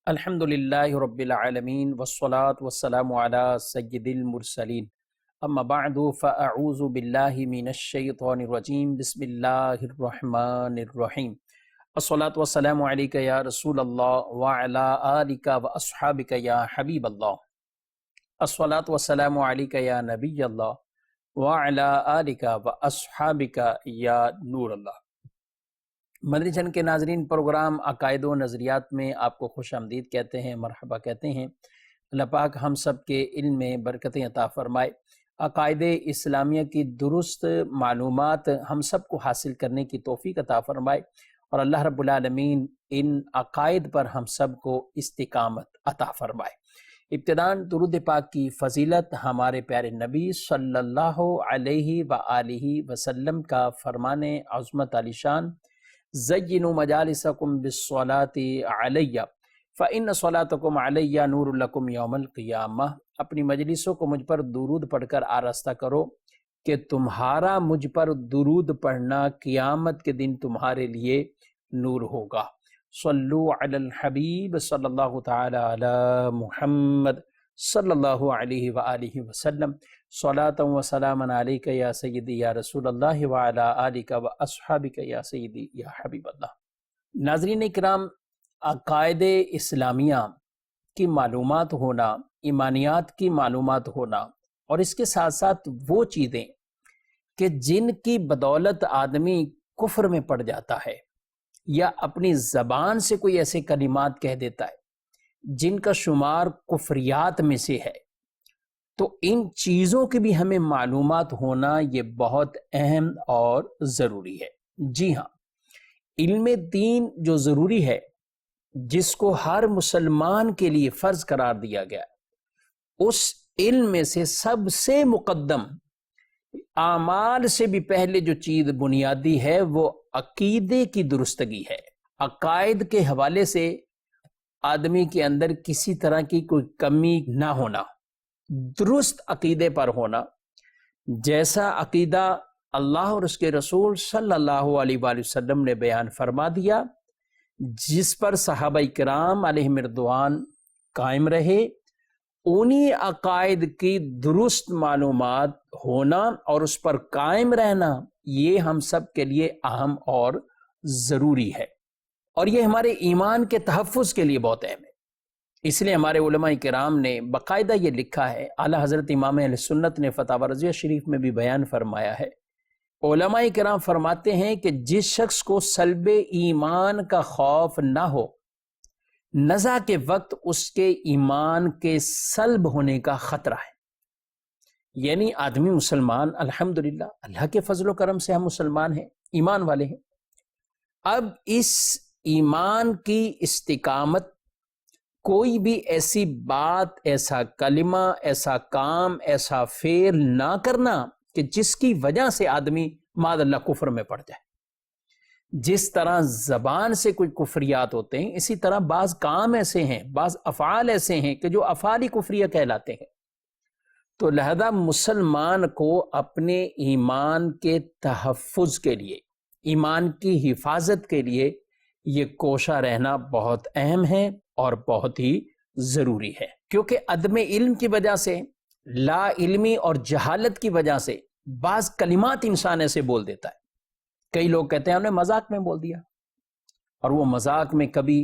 الحمدللہ رب العالمین والصلاة والسلام علی سید المرسلین اما بعد فاعوذ باللہ من الشیطان الرجیم بسم اللہ الرحمن الرحیم الصلاة والسلام علیک یا رسول اللہ وعلی آلک واصحابک یا حبیب اللہ الصلاة والسلام علیک یا نبی اللہ وعلی آلک واصحابک یا نور اللہ۔ مدنی چینل کے ناظرین، پروگرام عقائد و نظریات میں آپ کو خوش آمدید کہتے ہیں، مرحبا کہتے ہیں۔ اللہ پاک ہم سب کے علم میں برکتیں عطا فرمائے، عقائد اسلامیہ کی درست معلومات ہم سب کو حاصل کرنے کی توفیق عطا فرمائے، اور اللہ رب العالمین ان عقائد پر ہم سب کو استقامت عطا فرمائے۔ ابتداً درود پاک کی فضیلت ہمارے پیارے نبی صلی اللہ علیہ وآلہ وسلم کا فرمان عظمت علی شان، زینوا مجالسکم بالصلاة علیہ فإن صلاتکم علیہ نور لکم یوم القیامہ۔ اپنی مجلسوں کو مجھ پر درود پڑھ کر آراستہ کرو کہ تمہارا مجھ پر درود پڑھنا قیامت کے دن تمہارے لیے نور ہوگا۔ صلو علی الحبیب صلی اللہ تعالی علی محمد صلی اللہ علیہ وآلہ وسلم، صلاۃ و سلام علیک یا سیدی یا رسول اللہ وعلی آلک و اصحابک یا سیدی یا حبیب اللہ۔ ناظرین اکرام، عقائد اسلامیہ کی معلومات ہونا، ایمانیات کی معلومات ہونا، اور اس کے ساتھ ساتھ وہ چیزیں کہ جن کی بدولت آدمی کفر میں پڑ جاتا ہے یا اپنی زبان سے کوئی ایسے کلمات کہہ دیتا ہے جن کا شمار کفریات میں سے ہے، تو ان چیزوں کی بھی ہمیں معلومات ہونا یہ بہت اہم اور ضروری ہے۔ جی ہاں، علم دین جو ضروری ہے، جس کو ہر مسلمان کے لیے فرض قرار دیا گیا، اس علم میں سے سب سے مقدم، اعمال سے بھی پہلے جو چیز بنیادی ہے وہ عقیدے کی درستگی ہے۔ عقائد کے حوالے سے آدمی کے اندر کسی طرح کی کوئی کمی نہ ہونا، درست عقیدے پر ہونا، جیسا عقیدہ اللہ اور اس کے رسول صلی اللہ علیہ وآلہ وسلم نے بیان فرما دیا، جس پر صحابہ کرام علیہم رضوان قائم رہے، انہی عقائد کی درست معلومات ہونا اور اس پر قائم رہنا، یہ ہم سب کے لیے اہم اور ضروری ہے، اور یہ ہمارے ایمان کے تحفظ کے لیے بہت اہم ہے۔ اس لیے ہمارے علماء کرام نے باقاعدہ یہ لکھا ہے، اعلیٰ حضرت امام اہل سنت نے فتاوی رضویہ شریف میں بھی بیان فرمایا ہے، علماء کرام فرماتے ہیں کہ جس شخص کو سلب ایمان کا خوف نہ ہو، نزع کے وقت اس کے ایمان کے سلب ہونے کا خطرہ ہے۔ یعنی آدمی مسلمان، الحمدللہ اللہ کے فضل و کرم سے ہم مسلمان ہیں، ایمان والے ہیں، اب اس ایمان کی استقامت، کوئی بھی ایسی بات، ایسا کلمہ، ایسا کام، ایسا فعل نہ کرنا کہ جس کی وجہ سے آدمی معاذ اللہ کفر میں پڑ جائے۔ جس طرح زبان سے کوئی کفریات ہوتے ہیں، اسی طرح بعض کام ایسے ہیں، بعض افعال ایسے ہیں کہ جو افعال کفریہ کہلاتے ہیں۔ تو لہذا مسلمان کو اپنے ایمان کے تحفظ کے لیے، ایمان کی حفاظت کے لیے یہ کوشاں رہنا بہت اہم ہے اور بہت ہی ضروری ہے، کیونکہ عدم علم کی وجہ سے، لا علمی اور جہالت کی وجہ سے بعض کلمات انسان ایسے بول دیتا ہے۔ کئی لوگ کہتے ہیں ہم نے مذاق میں بول دیا، اور وہ مذاق میں کبھی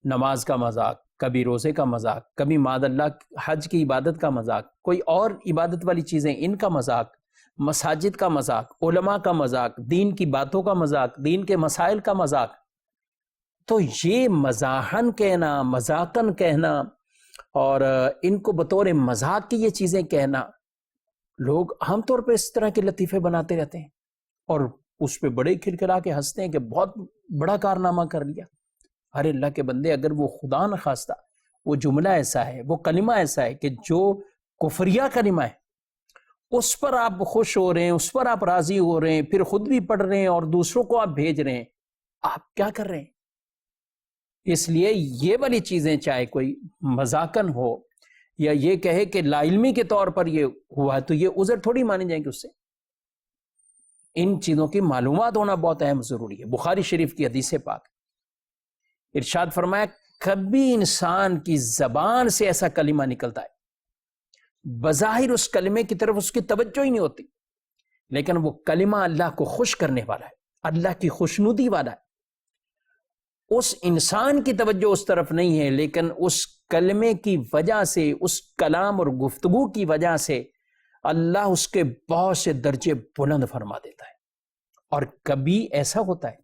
نماز کا مذاق، کبھی روزے کا مذاق، کبھی معاذ اللہ حج کی عبادت کا مذاق، کوئی اور عبادت والی چیزیں ان کا مذاق، مساجد کا مذاق، علماء کا مذاق، دین کی باتوں کا مذاق، دین کے مسائل کا مذاق۔ تو یہ مزاحن کہنا، مذاقن کہنا، اور ان کو بطور مذاق کی یہ چیزیں کہنا، لوگ عام طور پہ اس طرح کے لطیفے بناتے رہتے ہیں اور اس پہ بڑے کھلکھلا کے ہنستے ہیں کہ بہت بڑا کارنامہ کر لیا۔ ارے اللہ کے بندے، اگر وہ خدا نخواستہ وہ جملہ ایسا ہے، وہ کلمہ ایسا ہے کہ جو کفریہ کلمہ ہے، اس پر آپ خوش ہو رہے ہیں، اس پر آپ راضی ہو رہے ہیں، پھر خود بھی پڑھ رہے ہیں اور دوسروں کو آپ بھیج رہے ہیں، آپ کیا کر رہے ہیں؟ اس لیے یہ والی چیزیں، چاہے کوئی مذاقن ہو یا یہ کہے کہ لا علمی کے طور پر یہ ہوا ہے، تو یہ عذر تھوڑی مانی جائیں گے اس سے۔ ان چیزوں کی معلومات ہونا بہت اہم ضروری ہے۔ بخاری شریف کی حدیث پاک ارشاد فرمایا، کبھی انسان کی زبان سے ایسا کلمہ نکلتا ہے، بظاہر اس کلمے کی طرف اس کی توجہ ہی نہیں ہوتی، لیکن وہ کلمہ اللہ کو خوش کرنے والا ہے، اللہ کی خوشنودی والا ہے، اس انسان کی توجہ اس طرف نہیں ہے، لیکن اس کلمے کی وجہ سے، اس کلام اور گفتگو کی وجہ سے اللہ اس کے بہت سے درجے بلند فرما دیتا ہے۔ اور کبھی ایسا ہوتا ہے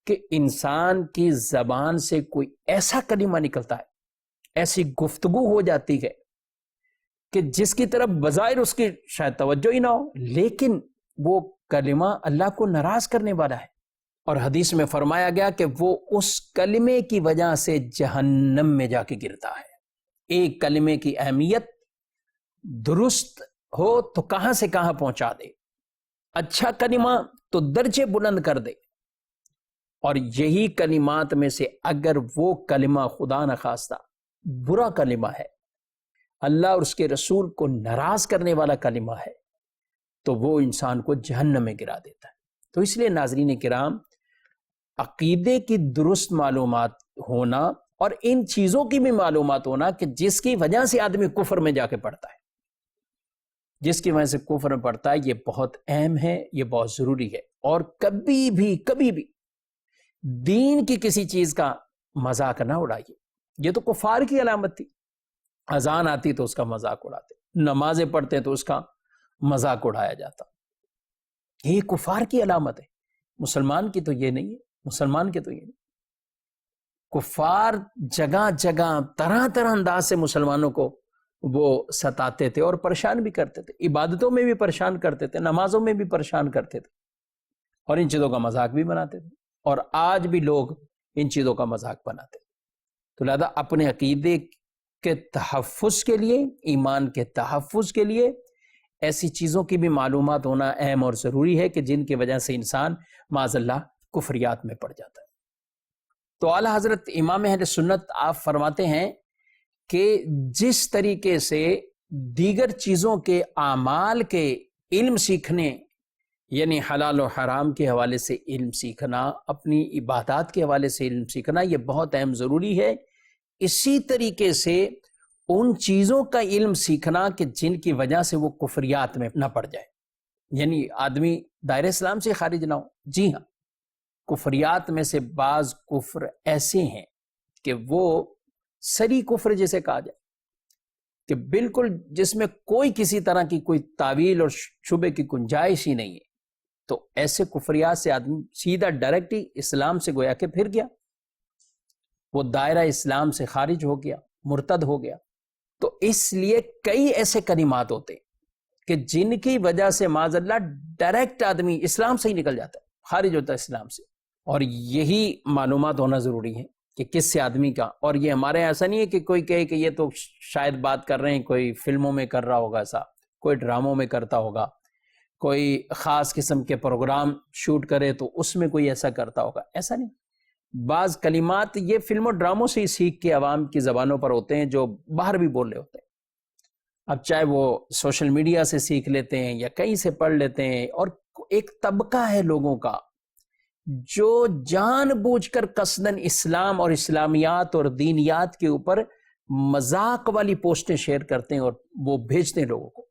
کہ انسان کی زبان سے کوئی ایسا کلمہ نکلتا ہے، ایسی گفتگو ہو جاتی ہے کہ جس کی طرف بظاہر اس کی شاید توجہ ہی نہ ہو، لیکن وہ کلمہ اللہ کو ناراض کرنے والا ہے، اور حدیث میں فرمایا گیا کہ وہ اس کلمے کی وجہ سے جہنم میں جا کے گرتا ہے۔ ایک کلمے کی اہمیت درست ہو تو کہاں سے کہاں پہنچا دے، اچھا کلمہ تو درجے بلند کر دے، اور یہی کلمات میں سے اگر وہ کلمہ خدا نخواستہ برا کلمہ ہے، اللہ اور اس کے رسول کو ناراض کرنے والا کلمہ ہے، تو وہ انسان کو جہنم میں گرا دیتا ہے۔ تو اس لیے ناظرین کرام، عقیدے کی درست معلومات ہونا اور ان چیزوں کی بھی معلومات ہونا کہ جس کی وجہ سے آدمی کفر میں جا کے پڑتا ہے، جس کی وجہ سے کفر میں پڑتا ہے، یہ بہت اہم ہے، یہ بہت ضروری ہے۔ اور کبھی بھی دین کی کسی چیز کا مذاق نہ اڑائیے۔ یہ تو کفار کی علامت تھی، اذان آتی تو اس کا مذاق اڑاتے، نمازیں پڑھتے تو اس کا مذاق اڑایا جاتا، یہ کفار کی علامت ہے۔ مسلمان کی تو یہ نہیں ہے، مسلمان کے تو یہ نہیں۔ کفار جگہ جگہ طرح طرح انداز سے مسلمانوں کو وہ ستاتے تھے اور پریشان بھی کرتے تھے، عبادتوں میں بھی پریشان کرتے تھے، نمازوں میں بھی پریشان کرتے تھے، اور ان چیزوں کا مذاق بھی بناتے تھے، اور آج بھی لوگ ان چیزوں کا مذاق بناتے ہیں۔ تو لہذا اپنے عقیدے کے تحفظ کے لیے، ایمان کے تحفظ کے لیے ایسی چیزوں کی بھی معلومات ہونا اہم اور ضروری ہے کہ جن کی وجہ سے انسان معاذ اللہ کفریات میں پڑ جاتا ہے۔ تو اعلیٰ حضرت امام اہل سنت آپ فرماتے ہیں کہ جس طریقے سے دیگر چیزوں کے اعمال کے علم سیکھنے، یعنی حلال و حرام کے حوالے سے علم سیکھنا، اپنی عبادات کے حوالے سے علم سیکھنا، یہ بہت اہم ضروری ہے، اسی طریقے سے ان چیزوں کا علم سیکھنا کہ جن کی وجہ سے وہ کفریات میں نہ پڑ جائے، یعنی آدمی دائرہ اسلام سے خارج نہ ہو۔ جی ہاں، کفریات میں سے بعض کفر ایسے ہیں کہ وہ سری کفر جسے کہا جائے، کہ بالکل جس میں کوئی کسی طرح کی کوئی تعویل اور شبہ کی گنجائش ہی نہیں ہے، تو ایسے کفریات سے آدمی سیدھا ڈائریکٹ ہی اسلام سے گویا کہ پھر گیا، وہ دائرہ اسلام سے خارج ہو گیا، مرتد ہو گیا۔ تو اس لیے کئی ایسے کلمات ہوتے کہ جن کی وجہ سے معاذ اللہ ڈائریکٹ آدمی اسلام سے ہی نکل جاتا ہے، خارج ہوتا ہے اسلام سے، اور یہی معلومات ہونا ضروری ہے کہ کس سے آدمی کا۔ اور یہ ہمارے ایسا نہیں ہے کہ کوئی کہے کہ یہ تو شاید بات کر رہے ہیں، کوئی فلموں میں کر رہا ہوگا، ایسا کوئی ڈراموں میں کرتا ہوگا، کوئی خاص قسم کے پروگرام شوٹ کرے تو اس میں کوئی ایسا کرتا ہوگا، ایسا نہیں۔ بعض کلمات یہ فلم و ڈراموں سے ہی سیکھ کے عوام کی زبانوں پر ہوتے ہیں، جو باہر بھی بول رہے ہوتے ہیں، اب چاہے وہ سوشل میڈیا سے سیکھ لیتے ہیں یا کہیں سے پڑھ لیتے ہیں۔ اور ایک طبقہ ہے لوگوں کا جو جان بوجھ کر قصداً اسلام اور اسلامیات اور دینیات کے اوپر مذاق والی پوسٹیں شیئر کرتے ہیں اور وہ بھیجتے ہیں لوگوں کو۔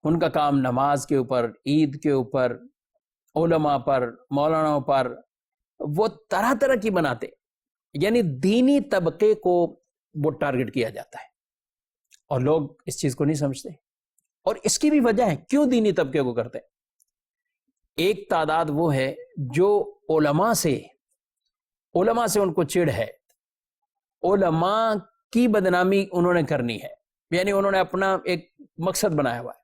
ان کا کام نماز کے اوپر، عید کے اوپر، علماء پر، مولاناؤں پر وہ طرح طرح کی بناتے، یعنی دینی طبقے کو وہ ٹارگٹ کیا جاتا ہے، اور لوگ اس چیز کو نہیں سمجھتے۔ اور اس کی بھی وجہ ہے کیوں دینی طبقے کو کرتے ہیں۔ ایک تعداد وہ ہے جو علماء سے ان کو چڑ ہے، علماء کی بدنامی انہوں نے کرنی ہے، یعنی انہوں نے اپنا ایک مقصد بنایا ہوا ہے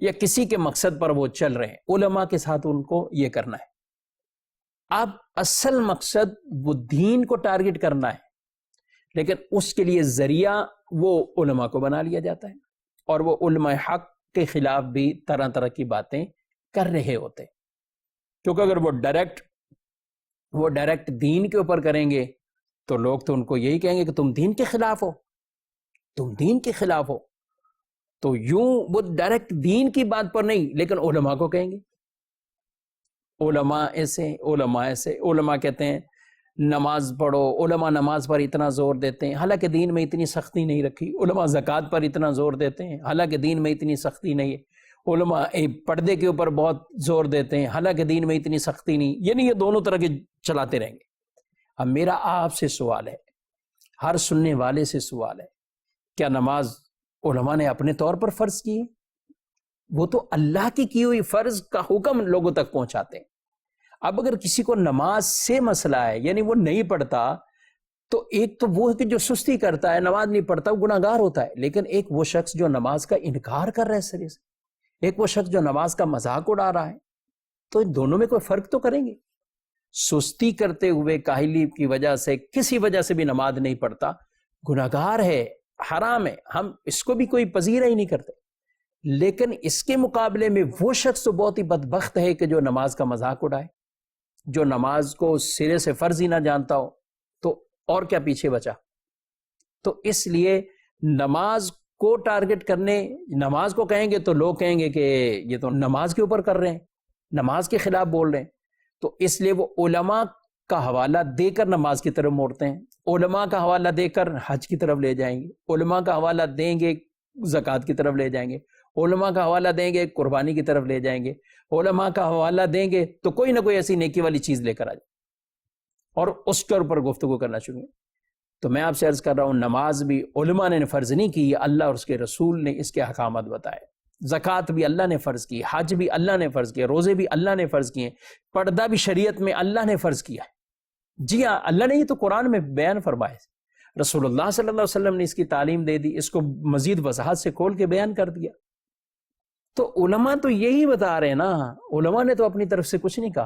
یا کسی کے مقصد پر وہ چل رہے ہیں، علماء کے ساتھ ان کو یہ کرنا ہے۔ اب اصل مقصد وہ دین کو ٹارگٹ کرنا ہے، لیکن اس کے لیے ذریعہ وہ علماء کو بنا لیا جاتا ہے، اور وہ علماء حق کے خلاف بھی طرح طرح کی باتیں کر رہے ہوتے ہیں، کیونکہ اگر وہ ڈائریکٹ دین کے اوپر کریں گے تو لوگ تو ان کو یہی کہیں گے کہ تم دین کے خلاف ہو، تم دین کے خلاف ہو۔ تو یوں وہ ڈائریکٹ دین کی بات پر نہیں، لیکن علماء کو کہیں گے، علماء ایسے، علماء ایسے۔ علماء کہتے ہیں نماز پڑھو، علماء نماز پر اتنا زور دیتے ہیں حالانکہ دین میں اتنی سختی نہیں رکھی، علماء زکوٰۃ پر اتنا زور دیتے ہیں حالانکہ دین میں اتنی سختی نہیں ہے، علماء پردے کے اوپر بہت زور دیتے ہیں حالانکہ دین میں اتنی سختی نہیں، یعنی یہ دونوں طرح کے چلاتے رہیں گے۔ اب میرا آپ سے سوال ہے، ہر سننے والے سے سوال ہے، کیا نماز علماء نے اپنے طور پر فرض کی ہے؟ وہ تو اللہ کی ہوئی فرض کا حکم لوگوں تک پہنچاتے ہیں۔ اب اگر کسی کو نماز سے مسئلہ ہے، یعنی وہ نہیں پڑھتا، تو ایک تو وہ ہے کہ جو سستی کرتا ہے، نماز نہیں پڑھتا، وہ گناہ گار ہوتا ہے، لیکن ایک وہ شخص جو نماز کا انکار کر رہا ہے سرے سے، ایک وہ شخص جو نماز کا مذاق اڑا رہا ہے، تو ان دونوں میں کوئی فرق تو کریں گے؟ سستی کرتے ہوئے کاہلی کی وجہ سے کسی وجہ سے بھی نماز نہیں پڑھتا، گناہ گار ہے، حرام ہے، ہم اس کو بھی کوئی پذیرہ ہی نہیں کرتے، لیکن اس کے مقابلے میں وہ شخص تو بہت ہی بدبخت ہے کہ جو نماز کا مذاق اڑائے، جو نماز کو سرے سے فرض ہی نہ جانتا ہو، تو اور کیا پیچھے بچا؟ تو اس لیے نماز کو ٹارگٹ کرنے، نماز کو کہیں گے تو لوگ کہیں گے کہ یہ تو نماز کے اوپر کر رہے ہیں، نماز کے خلاف بول رہے ہیں، تو اس لیے وہ علماء کا حوالہ دے کر نماز کی طرف موڑتے ہیں، علماء کا حوالہ دے کر حج کی طرف لے جائیں گے، علماء کا حوالہ دیں گے زکوٰۃ کی طرف لے جائیں گے، علماء کا حوالہ دیں گے قربانی کی طرف لے جائیں گے، علماء کا حوالہ دیں گے تو کوئی نہ کوئی ایسی نیکی والی چیز لے کر آ جائے اور اس کے اوپر گفتگو کرنا شروع۔ تو میں آپ سے عرض کر رہا ہوں، نماز بھی علماء نے فرض نہیں کی، اللہ اور اس کے رسول نے اس کے احکامات بتائے، زکوٰۃ بھی اللہ نے فرض کی، حج بھی اللہ نے فرض کیا، روزے بھی اللہ نے فرض کیے، پردہ بھی شریعت میں اللہ نے فرض کیا ہے۔ جی ہاں، اللہ نے یہ تو قرآن میں بیان فرمایا ہے، رسول اللہ صلی اللہ علیہ وسلم نے اس کی تعلیم دے دی، اس کو مزید وضاحت سے کھول کے بیان کر دیا۔ تو علماء تو یہی بتا رہے ہیں نا، علماء نے تو اپنی طرف سے کچھ نہیں کہا۔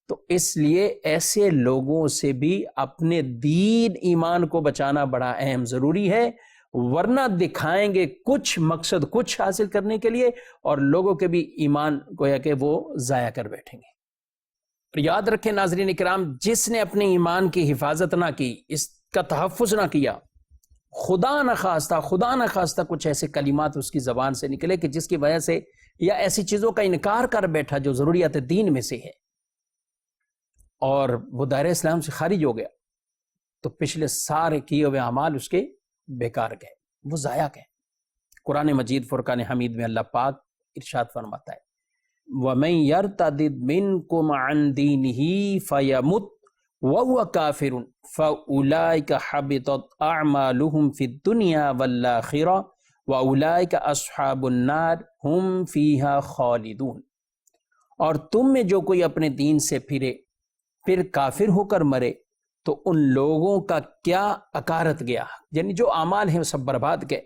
تو اس لیے ایسے لوگوں سے بھی اپنے دین ایمان کو بچانا بڑا اہم ضروری ہے، ورنہ دکھائیں گے کچھ مقصد کچھ حاصل کرنے کے لیے، اور لوگوں کے بھی ایمان گویا کہ وہ ضائع کر بیٹھیں گے۔ یاد رکھیں ناظرین اکرام، جس نے اپنے ایمان کی حفاظت نہ کی، اس کا تحفظ نہ کیا، خدا نہ خواستہ کچھ ایسے کلمات اس کی زبان سے نکلے کہ جس کی وجہ سے، یا ایسی چیزوں کا انکار کر بیٹھا جو ضروریات دین میں سے ہے، اور وہ دائرہ اسلام سے خارج ہو گیا، تو پچھلے سارے کیے ہوئے اعمال اس کے بیکار گئے، وہ ضائع گئے۔ قرآن مجید فرقان حمید میں اللہ پاک ارشاد فرماتا ہے، وَمَن يَرْتَدِدْ مِنْكُمْ عَنْ دِينِهِ فَيَمُتْ وَهُوَ كَافِرٌ فَأُولَئِكَ حَبِطَتْ أَعْمَالُهُمْ فِي الدُّنْيَا وَالْآخِرَةِ وَأُولَئِكَ أَصْحَابُ النَّارِ هُمْ فِيهَا خَالِدُونَ۔ اور تم میں جو کوئی اپنے دین سے پھرے پھر کافر ہو کر مرے تو ان لوگوں کا کیا اکارت گیا، یعنی جو اعمال ہیں وہ سب برباد گئے،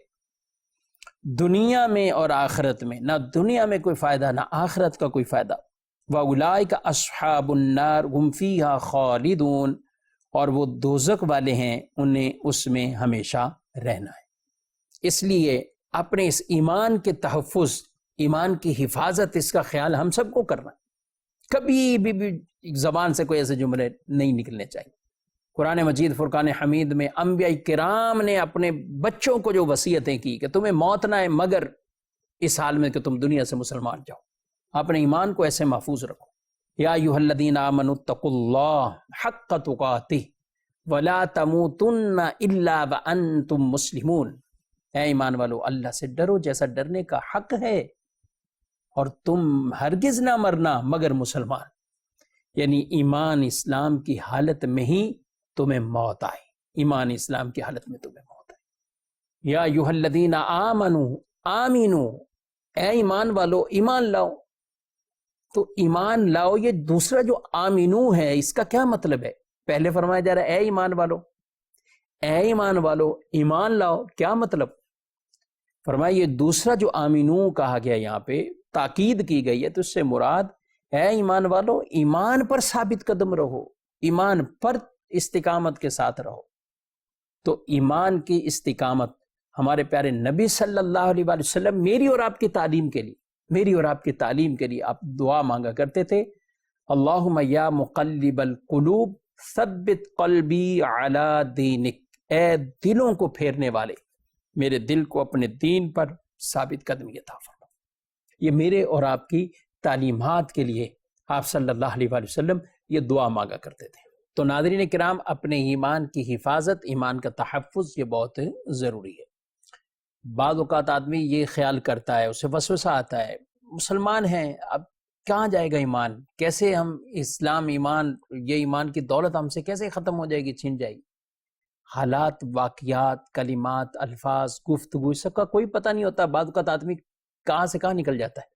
دنیا میں اور آخرت میں، نہ دنیا میں کوئی فائدہ نہ آخرت کا کوئی فائدہ۔ وَأُولَئِكَ أَصْحَابُ النَّارِ هُمْ فِيهَا خَالِدُونَ، اور وہ دوزخ والے ہیں، انہیں اس میں ہمیشہ رہنا ہے۔ اس لیے اپنے اس ایمان کے تحفظ، ایمان کی حفاظت، اس کا خیال ہم سب کو کرنا ہے۔ کبھی بھی زبان سے کوئی ایسے جملے نہیں نکلنے چاہیے۔ قرآن مجید فرقان حمید میں انبیاء کرام نے اپنے بچوں کو جو وصیتیں کی کہ تمہیں موت نہ ہے مگر اس حال میں کہ تم دنیا سے مسلمان جاؤ، اپنے ایمان کو ایسے محفوظ رکھو۔ یا ایھا الذین آمنوا اتقوا اللہ حق تقاتہ ولا تموتن الا وانتم مسلمون، اے ایمان والو اللہ سے ڈرو جیسا ڈرنے کا حق ہے، اور تم ہرگز نہ مرنا مگر مسلمان، یعنی ایمان اسلام کی حالت میں ہی تمہیں موت آئے، ایمان اسلام کی حالت میں تمہیں موت آئے۔ یا ایھا الذین آمنوا آمنوا، اے ایمان والو ایمان لاؤ۔ تو ایمان لاؤ، یہ دوسرا جو آمنو ہے اس کا کیا مطلب ہے؟ پہلے فرمایا جا رہا ہے اے ایمان والو، اے ایمان والو ایمان لاؤ، کیا مطلب؟ فرمایا یہ دوسرا جو آمنو کہا گیا یہاں پہ تاکید کی گئی ہے، تو اس سے مراد اے ایمان والو ایمان پر ثابت قدم رہو، ایمان پر استقامت کے ساتھ رہو۔ تو ایمان کی استقامت ہمارے پیارے نبی صلی اللہ علیہ وآلہ وسلم میری اور آپ کی تعلیم کے لیے آپ دعا مانگا کرتے تھے، اللہم یا مقلب القلوب ثبت قلبی علی دینک، اے دلوں کو پھیرنے والے میرے دل کو اپنے دین پر ثابت قدمی عطا فرما۔ یہ میرے اور آپ کی تعلیمات کے لیے آپ صلی اللہ علیہ وآلہ وسلم یہ دعا مانگا کرتے تھے۔ تو ناظرین کرام، اپنے ایمان کی حفاظت، ایمان کا تحفظ یہ بہت ضروری ہے۔ بعض اوقات آدمی یہ خیال کرتا ہے، اسے وسوسہ آتا ہے، مسلمان ہیں اب کہاں جائے گا ایمان، کیسے ہم اسلام، ایمان، یہ ایمان کی دولت ہم سے کیسے ختم ہو جائے گی، چھن جائے گی۔ حالات، واقعات، کلمات، الفاظ، گفتگو، اس سب کا کوئی پتہ نہیں ہوتا، بعض اوقات آدمی کہاں سے کہاں نکل جاتا ہے۔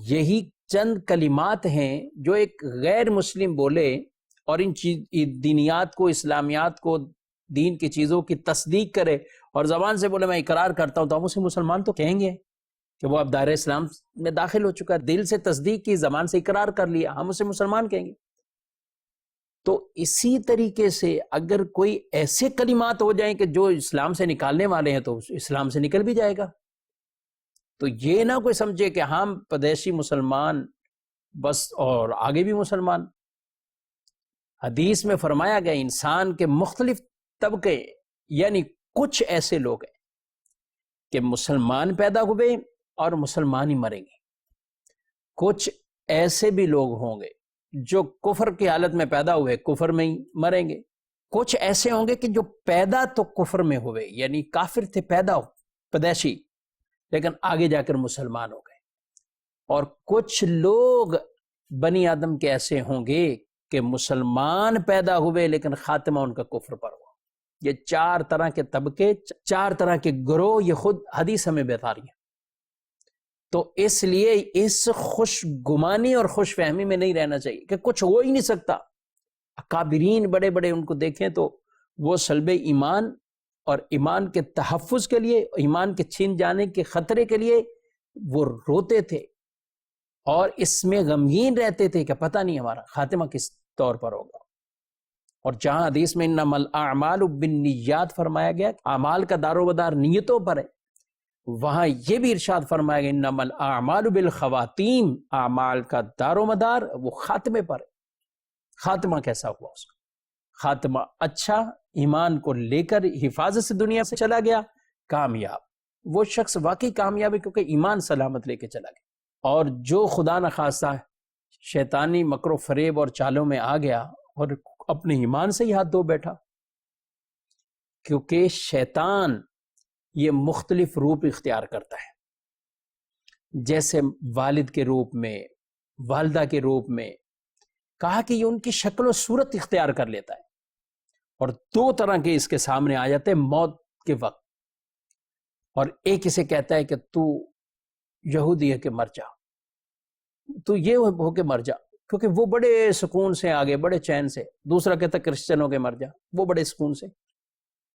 یہی چند کلمات ہیں جو ایک غیر مسلم بولے اور ان دینیات کو، اسلامیات کو، دین کی چیزوں کی تصدیق کرے اور زبان سے بولے میں اقرار کرتا ہوں، تو ہم اسے مسلمان تو کہیں گے کہ وہ اب دائرہ اسلام میں داخل ہو چکا ہے، دل سے تصدیق کی، زبان سے اقرار کر لیا، ہم اسے مسلمان کہیں گے۔ تو اسی طریقے سے اگر کوئی ایسے کلمات ہو جائیں کہ جو اسلام سے نکالنے والے ہیں، تو اسلام سے نکل بھی جائے گا۔ تو یہ نہ کوئی سمجھے کہ ہم پردیسی مسلمان بس اور آگے بھی مسلمان۔ حدیث میں فرمایا گیا انسان کے مختلف طبقے، یعنی کچھ ایسے لوگ ہیں کہ مسلمان پیدا ہوئے اور مسلمان ہی مریں گے، کچھ ایسے بھی لوگ ہوں گے جو کفر کی حالت میں پیدا ہوئے، کفر میں ہی مریں گے، کچھ ایسے ہوں گے کہ جو پیدا تو کفر میں ہوئے، یعنی کافر تھے، پیدا ہو پدیشی، لیکن آگے جا کر مسلمان ہو گئے، اور کچھ لوگ بنی آدم کے ایسے ہوں گے کہ مسلمان پیدا ہوئے لیکن خاتمہ ان کا کفر پر ہوا۔ یہ چار طرح کے طبقے، چار طرح کے گروہ، یہ خود حدیث ہمیں بتا رہی ہے۔ تو اس لیے اس خوش گمانی اور خوش فہمی میں نہیں رہنا چاہیے کہ کچھ ہو ہی نہیں سکتا۔ اکابرین بڑے بڑے ان کو دیکھیں تو وہ سلب ایمان اور ایمان کے تحفظ کے لیے، ایمان کے چھین جانے کے خطرے کے لیے وہ روتے تھے اور اس میں غمگین رہتے تھے کہ پتہ نہیں ہمارا خاتمہ کس طور پر ہوگا۔ اور جہاں حدیث میں انما الاعمال بالنیات فرمایا گیا، اعمال کا دار و مدار نیتوں پر ہے، وہاں یہ بھی ارشاد فرمایا گیا انما الاعمال بالخواتیم، اعمال کا دار و مدار وہ خاتمے پر ہے۔ خاتمہ کیسا ہوا اس کا؟ خاتمہ اچھا، ایمان کو لے کر حفاظت سے دنیا سے چلا گیا، کامیاب۔ وہ شخص واقعی کامیاب ہے کیونکہ ایمان سلامت لے کے چلا گیا۔ اور جو خدا نخواستہ شیطانی مکر و فریب اور چالوں میں آ گیا اور اپنے ایمان سے ہی ہاتھ دھو بیٹھا، کیونکہ شیطان یہ مختلف روپ اختیار کرتا ہے، جیسے والد کے روپ میں، والدہ کے روپ میں، کہا کہ یہ ان کی شکل و صورت اختیار کر لیتا ہے، اور دو طرح کے اس کے سامنے آ جاتے ہیں موت کے وقت۔ اور ایک اسے کہتا ہے کہ تو یہودی ہے کہ مر جا، تو یہ ہو کے مر جا، کیونکہ وہ بڑے سکون سے آگے، بڑے چین سے۔ دوسرا کہتا ہے کرسچن ہو کے مر جا، وہ بڑے سکون سے۔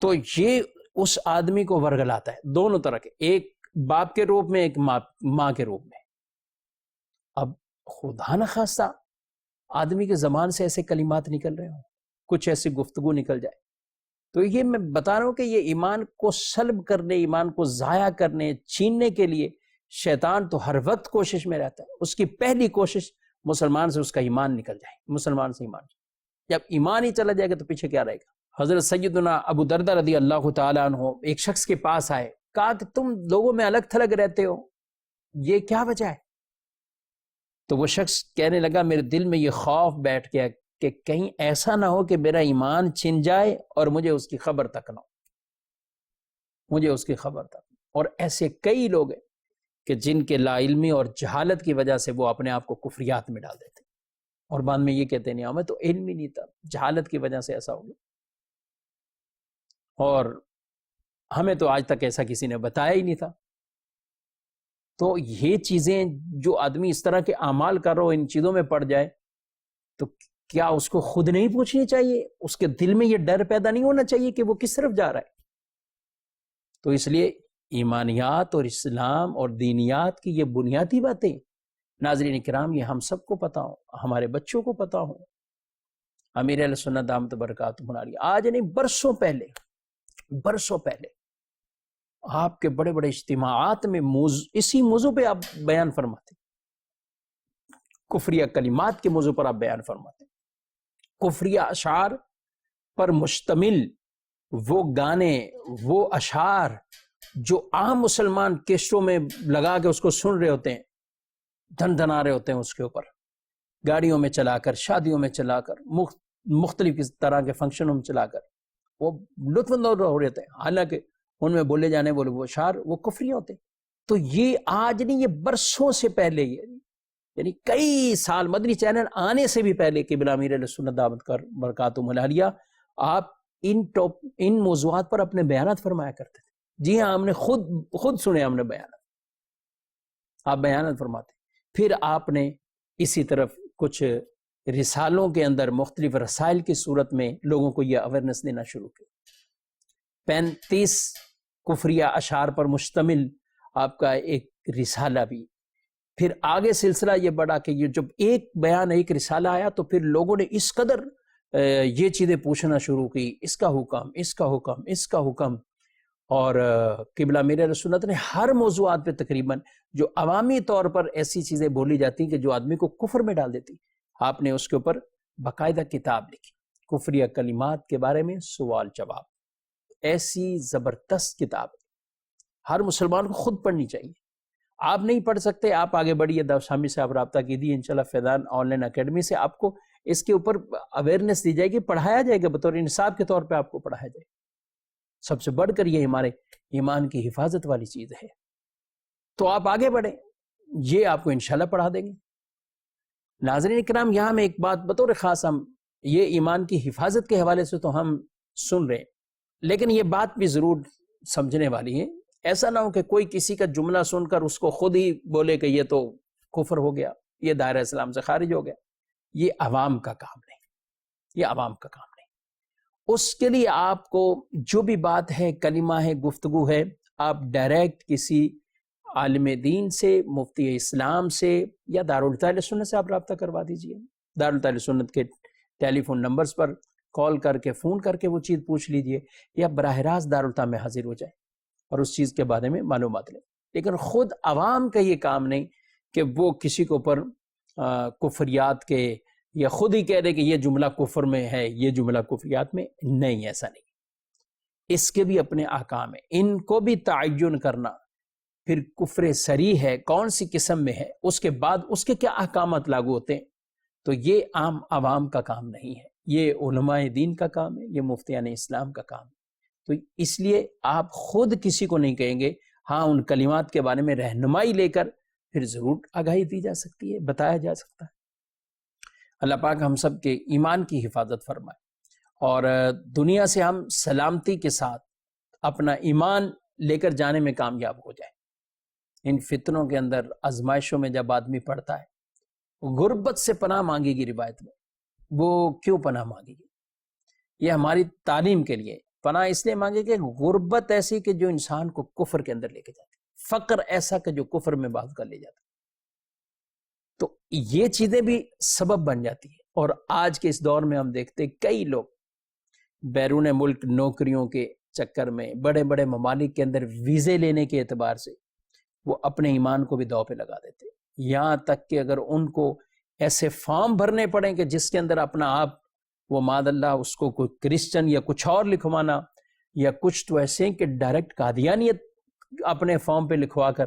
تو یہ اس آدمی کو ورگلاتا ہے، دونوں طرح کے، ایک باپ کے روپ میں، ایک ماں کے روپ میں۔ اب خدا نخواستہ آدمی کے زبان سے ایسے کلمات نکل رہے ہوں، کچھ ایسی گفتگو نکل جائے، تو یہ میں بتا رہا ہوں کہ یہ ایمان کو سلب کرنے، ایمان کو ضائع کرنے، چھیننے کے لیے شیطان تو ہر وقت کوشش میں رہتا ہے۔ اس کی پہلی کوشش مسلمان سے اس کا ایمان نکل جائے، مسلمان سے ایمان۔ جب ایمان ہی چلا جائے گا تو پیچھے کیا رہے گا؟ حضرت سیدنا ابو دردہ رضی اللہ تعالیٰ عنہ ایک شخص کے پاس آئے، کہا کہ تم لوگوں میں الگ تھلگ رہتے ہو، یہ کیا وجہ ہے؟ تو وہ شخص کہنے لگا میرے دل میں یہ خوف بیٹھ گیا کہ کہیں ایسا نہ ہو کہ میرا ایمان چھن جائے اور مجھے اس کی خبر تک نہ ہو، مجھے اس کی خبر تک۔ اور ایسے کئی لوگ ہیں کہ جن کے لا علمی اور جہالت کی وجہ سے وہ اپنے آپ کو کفریات میں ڈال دیتے اور بعد میں یہ کہتے ہیں ہمیں تو علم ہی نہیں تھا، جہالت کی وجہ سے ایسا ہو گیا، اور ہمیں تو آج تک ایسا کسی نے بتایا ہی نہیں تھا۔ تو یہ چیزیں جو آدمی اس طرح کے اعمال کر رہا ہو، ان چیزوں میں پڑ جائے، تو کیا اس کو خود نہیں پوچھنی چاہیے؟ اس کے دل میں یہ ڈر پیدا نہیں ہونا چاہیے کہ وہ کس طرف جا رہا ہے؟ تو اس لیے ایمانیات اور اسلام اور دینیات کی یہ بنیادی باتیں ناظرین کرام یہ ہم سب کو پتا ہوں، ہمارے بچوں کو پتا ہوں۔ امیر اہل سنت دامت برکاتہ علیہ آج نہیں، برسوں پہلے آپ کے بڑے بڑے اجتماعات میں اسی موضوع پہ آپ بیان فرماتے، کفریہ کلمات کے موضوع پر آپ بیان فرماتے، کفریہ اشعار پر مشتمل وہ گانے، وہ اشعار جو عام مسلمان کیسٹوں میں لگا کے اس کو سن رہے ہوتے ہیں، دھن دھنا رہے ہوتے ہیں اس کے اوپر، گاڑیوں میں چلا کر، شادیوں میں چلا کر، مختلف طرح کے فنکشنوں میں چلا کر وہ لطف اندوز ہو رہے تھے، حالانکہ ان میں بولے جانے والے وہ اشعار وہ کفری ہوتے. تو یہ آج نہیں، یہ برسوں سے پہلے، یعنی کئی سال مدنی چینل آنے سے بھی پہلے قبلہ امیر اہل سنت دعوت کر برکاتہم العالیہ آپ ان موضوعات پر اپنے بیانات فرمایا کرتے تھے. جی ہاں، ہم نے خود سنے، ہم نے بیانات، آپ بیانات فرماتے. پھر آپ نے اسی طرف کچھ رسالوں کے اندر مختلف رسائل کی صورت میں لوگوں کو یہ اویئرنیس دینا شروع کی. 35 کفریہ اشعار پر مشتمل آپ کا ایک رسالہ بھی. پھر آگے سلسلہ یہ بڑھا کہ یہ جب ایک بیان، ایک رسالہ آیا تو پھر لوگوں نے اس قدر یہ چیزیں پوچھنا شروع کی، اس کا حکم، اس کا حکم، اس کا حکم. اور قبلہ امیر اہل سنت نے ہر موضوعات پہ تقریباً جو عوامی طور پر ایسی چیزیں بولی جاتی کہ جو آدمی کو کفر میں ڈال دیتی، آپ نے اس کے اوپر باقاعدہ کتاب لکھی، کفریہ کلمات کے بارے میں سوال جواب. ایسی زبردست کتاب ہر مسلمان کو خود پڑھنی چاہیے. آپ نہیں پڑھ سکتے، آپ آگے بڑھیے، شامی سے آپ رابطہ کیجیے، انشاءاللہ فیضان آن لائن اکیڈمی سے آپ کو اس کے اوپر اویئرنیس دی جائے گی، پڑھایا جائے گا، بطور انصاب کے طور پہ آپ کو پڑھایا جائے گا. سب سے بڑھ کر یہ ہمارے ایمان کی حفاظت والی چیز ہے. تو آپ آگے بڑھیں، یہ آپ کو انشاءاللہ پڑھا دیں گے. ناظرین کرام، یہاں میں ایک بات بطور خاص، ہم یہ ایمان کی حفاظت کے حوالے سے تو ہم سن رہے ہیں، لیکن یہ بات بھی ضرور سمجھنے والی ہے. ایسا نہ ہو کہ کوئی کسی کا جملہ سن کر اس کو خود ہی بولے کہ یہ تو کفر ہو گیا، یہ دائرہ اسلام سے خارج ہو گیا. یہ عوام کا کام نہیں، یہ عوام کا کام نہیں. اس کے لیے آپ کو جو بھی بات ہے، کلمہ ہے، گفتگو ہے، آپ ڈائریکٹ کسی عالم دین سے، مفتی اسلام سے یا دارالتاء سنت سے آپ رابطہ کروا دیجئے. دارالتاء سنت کے ٹیلی فون نمبرز پر کال کر کے، فون کر کے وہ چیز پوچھ لیجئے، یا براہ راست دارالتاء میں حاضر ہو جائے اور اس چیز کے بارے میں معلومات لیں. لیکن خود عوام کا یہ کام نہیں کہ وہ کسی کو پر کفریات کے یا خود ہی کہہ رہے کہ یہ جملہ کفر میں ہے، یہ جملہ کفریات میں نہیں. ایسا نہیں، اس کے بھی اپنے احکام ہیں، ان کو بھی تعین کرنا. پھر کفر صریح ہے، کون سی قسم میں ہے، اس کے بعد اس کے کیا احکامات لاگو ہوتے ہیں. تو یہ عام عوام کا کام نہیں ہے، یہ علماء دین کا کام ہے، یہ مفتیان اسلام کا کام ہے. تو اس لیے آپ خود کسی کو نہیں کہیں گے. ہاں، ان کلمات کے بارے میں رہنمائی لے کر پھر ضرور آگاہی دی جا سکتی ہے، بتایا جا سکتا ہے. اللہ پاک ہم سب کے ایمان کی حفاظت فرمائے اور دنیا سے ہم سلامتی کے ساتھ اپنا ایمان لے کر جانے میں کامیاب ہو جائے. ان فتنوں کے اندر، آزمائشوں میں جب آدمی پڑتا ہے، غربت سے پناہ مانگے گی. روایت میں وہ کیوں پناہ مانگے گی؟ یہ ہماری تعلیم کے لیے. پناہ اس لیے مانگے کہ غربت ایسی کہ جو انسان کو کفر کے اندر لے کے جاتی، فقر ایسا کہ جو کفر میں باز کر لے جاتا. تو یہ چیزیں بھی سبب بن جاتی ہے. اور آج کے اس دور میں ہم دیکھتے ہیں کئی لوگ بیرون ملک نوکریوں کے چکر میں، بڑے بڑے ممالک کے اندر ویزے لینے کے اعتبار سے وہ اپنے ایمان کو بھی داؤ پہ لگا دیتے. یہاں تک کہ اگر ان کو ایسے فارم بھرنے پڑیں کہ جس کے اندر اپنا آپ، وہ ماد اللہ اس کو کوئی کرسچن یا کچھ اور لکھوانا، یا کچھ تو ایسے ہیں کہ ڈائریکٹ قادیانیت اپنے فارم پہ لکھوا کر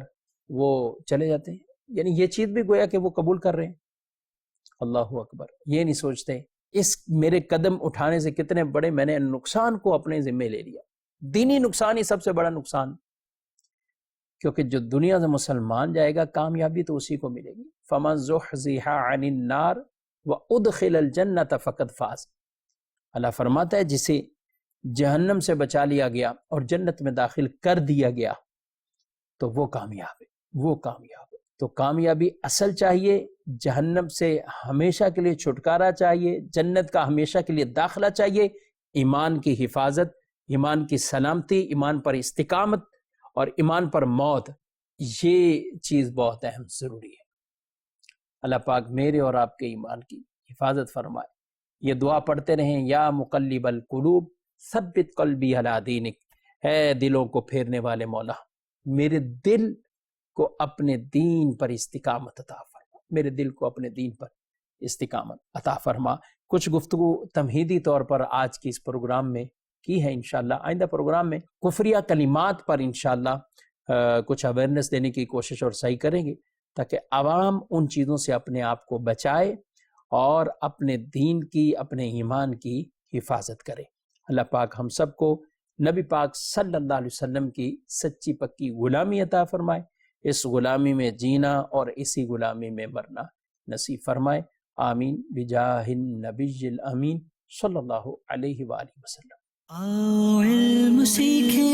وہ چلے جاتے ہیں. یعنی یہ چیز بھی گویا کہ وہ قبول کر رہے ہیں. اللہ اکبر. یہ نہیں سوچتے اس میرے قدم اٹھانے سے کتنے بڑے میں نے نقصان کو اپنے ذمہ لے لیا. دینی نقصان ہی سب سے بڑا نقصان، کیونکہ جو دنیا سے مسلمان جائے گا کامیابی تو اسی کو ملے گی. فَمَنْ زُحْزِحَ عَنِ النَّارِ وَأُدْخِلَ الْجَنَّةَ فَقَدْ فَازَ. اللہ فرماتا ہے جسے جہنم سے بچا لیا گیا اور جنت میں داخل کر دیا گیا تو وہ کامیاب ہے، وہ کامیاب ہے. تو کامیابی اصل چاہیے، جہنم سے ہمیشہ کے لیے چھٹکارا چاہیے، جنت کا ہمیشہ کے لیے داخلہ چاہیے، ایمان کی حفاظت، ایمان کی سلامتی، ایمان پر استقامت اور ایمان پر موت. یہ چیز بہت اہم ضروری ہے. اللہ پاک میرے اور آپ کے ایمان کی حفاظت فرمائے. یہ دعا پڑھتے رہیں، یا مقلب القلوب ثبت قلبی علی دینک. اے دلوں کو پھیرنے والے مولا، میرے دل کو اپنے دین پر استقامت عطا فرما، میرے دل کو اپنے دین پر استقامت عطا فرما. کچھ گفتگو تمہیدی طور پر آج کی اس پروگرام میں کی ہے. انشاءاللہ آئندہ پروگرام میں کفریہ کلمات پر انشاءاللہ کچھ اویئرنیس دینے کی کوشش اور صحیح کریں گے، تاکہ عوام ان چیزوں سے اپنے آپ کو بچائے اور اپنے دین کی، اپنے ایمان کی حفاظت کرے۔ اللہ پاک ہم سب کو نبی پاک صلی اللہ علیہ وسلم کی سچی پکی غلامی عطا فرمائے، اس غلامی میں جینا اور اسی غلامی میں مرنا نصیب فرمائے، آمین بجاہ النبی الامین صلی اللہ علیہ وآلہ وسلم۔ علم سیکھیں